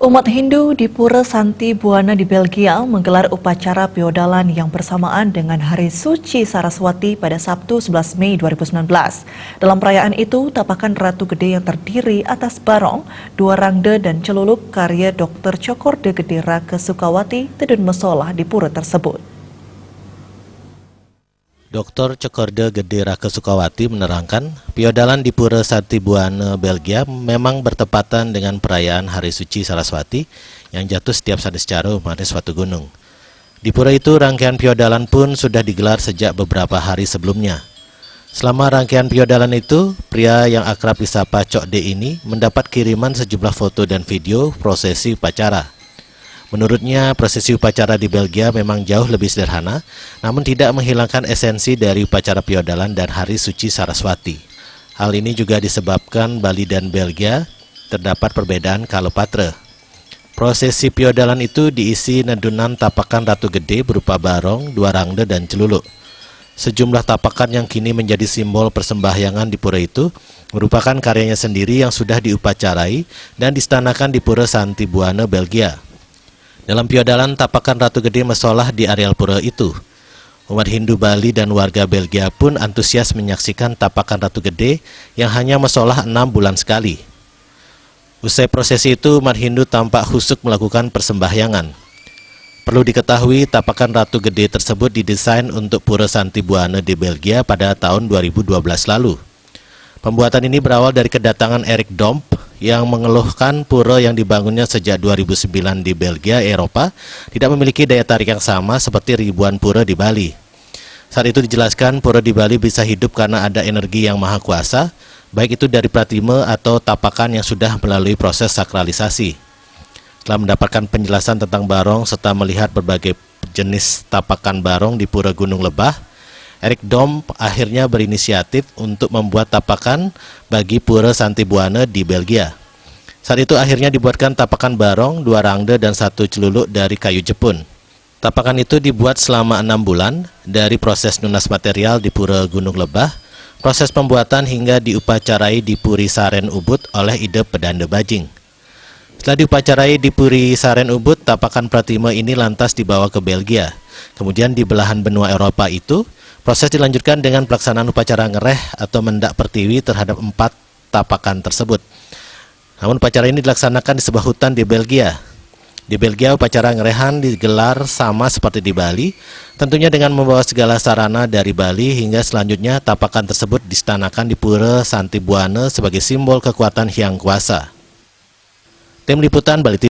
Umat Hindu di Pura Santi Buana di Belgia menggelar upacara piodalan yang bersamaan dengan Hari Suci Saraswati pada Sabtu 11 Mei 2019. Dalam perayaan itu, tapakan Ratu Gede yang terdiri atas barong, dua rangde dan celulup karya Dr. Cokorde Gede Rake Sukawati Tedun Mesolah di pura tersebut. Dr. Cokorde Gede Rake Sukawati menerangkan, piodalan di Pura Santi Buana, Belgia memang bertepatan dengan perayaan Hari Suci Saraswati yang jatuh setiap Sadiscaro pada suatu gunung. Di pura itu, rangkaian piodalan pun sudah digelar sejak beberapa hari sebelumnya. Selama rangkaian piodalan itu, pria yang akrab disapa Cok D ini mendapat kiriman sejumlah foto dan video prosesi upacara. Menurutnya, prosesi upacara di Belgia memang jauh lebih sederhana, namun tidak menghilangkan esensi dari upacara piodalan dan Hari Suci Saraswati. Hal ini juga disebabkan Bali dan Belgia terdapat perbedaan kalopatre. Prosesi piodalan itu diisi nedunan tapakan Ratu Gede berupa barong, dua rangde, dan celuluk. Sejumlah tapakan yang kini menjadi simbol persembahyangan di pura itu merupakan karyanya sendiri yang sudah diupacarai dan distanakan di Pura Santi Buana, Belgia. Dalam piodalan tapakan Ratu Gede Mesolah di areal pura itu, umat Hindu Bali dan warga Belgia pun antusias menyaksikan tapakan Ratu Gede yang hanya mesolah 6 bulan sekali. Usai prosesi itu, umat Hindu tampak husuk melakukan persembahyangan. Perlu diketahui, tapakan Ratu Gede tersebut didesain untuk Pura Santi Buana di Belgia pada tahun 2012 lalu. Pembuatan ini berawal dari kedatangan Erik Domp yang mengeluhkan pura yang dibangunnya sejak 2009 di Belgia, Eropa, tidak memiliki daya tarik yang sama seperti ribuan pura di Bali. Saat itu dijelaskan pura di Bali bisa hidup karena ada energi yang maha kuasa, baik itu dari pratime atau tapakan yang sudah melalui proses sakralisasi. Setelah mendapatkan penjelasan tentang barong serta melihat berbagai jenis tapakan barong di Pura Gunung Lebah, Erik Domp akhirnya berinisiatif untuk membuat tapakan bagi Pura Santi Buana di Belgia. Saat itu akhirnya dibuatkan tapakan barong, dua rangde, dan satu celuluk dari kayu jepun. Tapakan itu dibuat selama 6 bulan, dari proses nunas material di Pura Gunung Lebah, proses pembuatan hingga diupacarai di Puri Saren Ubud oleh Ide Pedanda Bajing. Setelah diupacarai di Puri Saren Ubud, tapakan pratime ini lantas dibawa ke Belgia. Kemudian di belahan benua Eropa itu, proses dilanjutkan dengan pelaksanaan upacara ngereh atau mendak pertiwi terhadap 4 tapakan tersebut. Namun upacara ini dilaksanakan di sebuah hutan di Belgia. Di Belgia, upacara ngerehan digelar sama seperti di Bali, tentunya dengan membawa segala sarana dari Bali hingga selanjutnya tapakan tersebut distanakan di Pura Santi Buana sebagai simbol kekuatan Hyang Kuasa. Tim Liputan Bali TV.